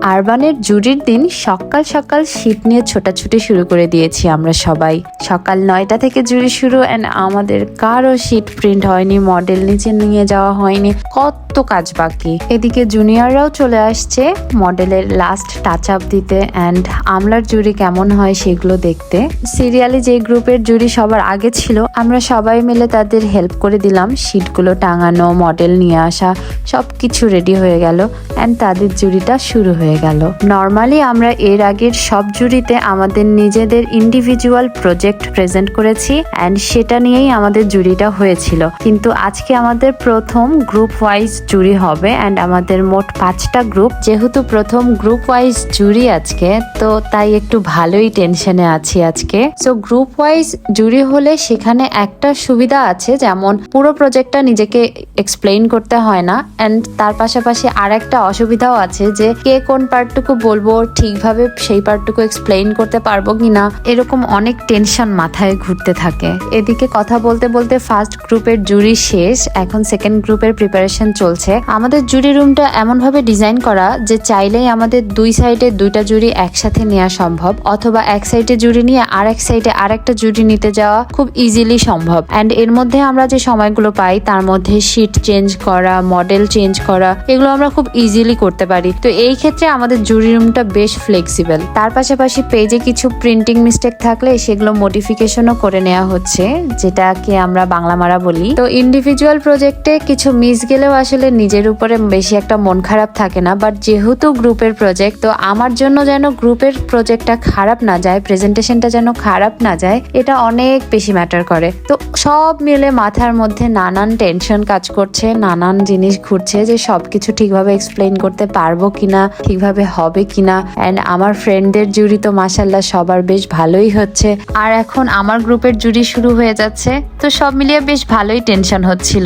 আরবানের জুরির দিন সকাল সকাল শীত নিয়ে ছোটাছুটি শুরু করে দিয়েছি আমরা সবাই। সকাল 9টা থেকে জুরি শুরু এন্ড আমাদের কারো শীট প্রিন্ট হয়নি, মডেল নিচে নিয়ে যাওয়া হয়নি, কত কাজ বাকি। এদিকে জুনিয়ররাও চলে আসছে মডেলের লাস্ট টাচ আপ দিতে এন্ড আমলার জুরি কেমন হয় সেগুলো দেখতে। সিরিয়ালি যে গ্রুপের জুরি সবার আগে ছিল আমরা সবাই মিলে তাদের হেল্প করে দিলাম। শীটগুলো টাঙানো, মডেল নিয়ে আসা, সবকিছু রেডি হয়ে গেল এন্ড তাদের জুরিটা শুরু হয়ে গেল। নর্মালি আমরা এর আগের সব জুরিতে আমাদের নিজেদের ইন্ডিভিজুয়াল প্রজেক্ট প্রেজেন্ট করেছি এন্ড সেটা নিয়েই আমাদের জুরিটা হয়েছিল, কিন্তু আজকে আমাদের প্রথম গ্রুপ ওয়াইজ জুরি হবে এন্ড আমাদের মোট 5টা গ্রুপ। যেহেতু প্রথম গ্রুপ ওয়াইজ জুরি আজকে, তো তাই একটু ভালোই টেনশনে আছি আজকে। সো গ্রুপ ওয়াইজ জুরি হলে সেখানে একটা সুবিধা আছে, যেমন পুরো প্রজেক্টটা নিজেকে এক্সপ্লেইন করতে হয় না এন্ড তার পাশাপাশি আর একটা অসুবিধাও আছে যে কে কোন পার্টটুকু বলবো, ঠিকভাবে সেই পার্টটুকু এক্সপ্লেইন করতে পারবো কিনা, এরকম অনেক টেনশন মাথায় ঘুরতে থাকে। এদিকে কথা বলতে বলতে ফার্স্ট গ্রুপের জুরি শেষ, এখন সেকেন্ড গ্রুপের প্রিপারেশন চলছে। আমাদের জুরি রুমটা এমন ভাবে ডিজাইন করা যে চাইলেই আমাদের দুই সাইডে দুইটা জুরি একসাথে নেওয়া সম্ভব, অথবা এক সাইডে জুরি নিয়ে আর এক সাইডে আর একটা জুরি নিতে যাওয়া খুব ইজিলি সম্ভব। এন্ড এর মধ্যে আমরা যে সময়গুলো পাই তার মধ্যে শীট চেঞ্জ করা, মডেল চেঞ্জ করা, এগুলো আমরা খুব ইজিলি করতে পারি। তো এই ক্ষেত্রে আমাদের জুরি রুমটা বেশ ফ্লেক্সিবল। তার পাশাপাশি পেজে কিছু প্রিন্টিং মিস্টেক থাকলে সেগুলো মডিফিকেশনও করে নেওয়া হচ্ছে, যেটাকে আমরা বাংলা মারা বলি। তো ইন্ডিভিজুয়াল প্রজেক্টে কিছু মিস গেলেও আসলে নিজের উপরে বেশি একটা মন খারাপ থাকে না, বাট যেহেতু গ্রুপের প্রজেক্ট, তো আমার জন্য যেন গ্রুপের প্রজেক্টটা খারাপ না যায়, প্রেজেন্টেশনটা যেন খারাপ না যায়, এটা অনেক বেশি ম্যাটার করে। তো সব মিলে মাথার মধ্যে নানান টেনশন কাজ করছে, নানান জিনিস ঘুরছে যে সবকিছু ঠিকভাবে এক্সপ্লেইন করতে পারবো কিনা, ঠিকভাবে হবে কিনা। এন্ড আমার ফ্রেন্ডদের জুরি তো মাশাআল্লাহ সবার বেশ ভালোই হচ্ছে, আর এখন আমার গ্রুপের জুরি শুরু হয়ে যাচ্ছে, তো সব মিলিয়ে বেশ ভালোই টেনশন হচ্ছিল।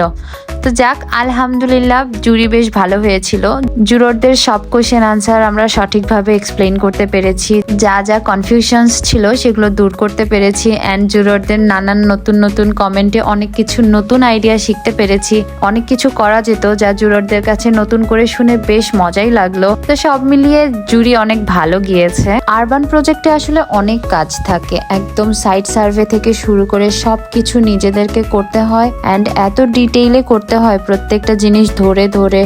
তো যাক, আলহামদুলিল্লাহ জুরি বেশ ভালো হয়েছিল। জুরোরদের সব কোশ্চেন আনসার আমরা সঠিকভাবে এক্সপ্লেইন করতে পেরেছি, যা যা কনফিউশনস ছিল সেগুলো দূর করতে পেরেছি এন্ড জুরোরদের নানান নতুন নতুন কমেন্টে অনেক কিছু নতুন আইডিয়া শিখতে পেরেছি। অনেক কিছু করা যেত যা জুরোরদের কাছে নতুন করে শুনে বেশ মজাই লাগলো। তো সব মিলিয়ে জুরি অনেক ভালো গিয়েছে। আরবান প্রজেক্টে আসলে অনেক কাজ থাকে, একদম সাইট সার্ভে থেকে শুরু করে সবকিছু নিজেদেরকে করতে হয় এন্ড এত ডিটেইলে করতে হয়, প্রত্যেকটা জিনিস ধরে ধরে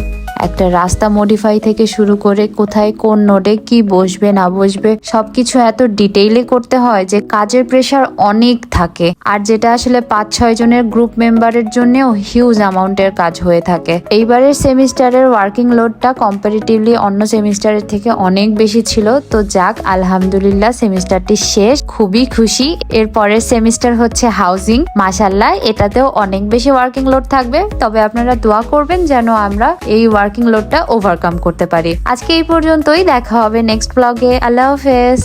একটা রাস্তা মডিফাই থেকে শুরু করে কোথায় কোন নোডে কি বসবে না বসবে সবকিছু এত ডিটেইলে করতে হয় যে কাজের প্রেসার অনেক থাকে। আর যেটা আসলে 5-6 জনের গ্রুপ মেম্বারের জন্যও হিউজ অ্যামাউন্টের কাজ হয়ে থাকে। এইবারের সেমিস্টারের ওয়ার্কিং লোডটা কম্পারেটিভলি অন্য সেমিস্টারের থেকে অনেক বেশি ছিল। তো যাক, আলহামদুলিল্লাহ সেমিস্টারটি শেষ, খুবই খুশি। এর পরের সেমিস্টার হচ্ছে হাউজিং, মাশাআল্লাহ এটাতেও অনেক বেশি ওয়ার্কিং লোড থাকবে, তবে আপনারা দোয়া করবেন যেন আমরা এই ওয়ার্কিং লোডটা ওভারকাম করতে পারি। আজকে এই পর্যন্তই, দেখা হবে নেক্সট ব্লগে। আল্লাহ হাফেজ।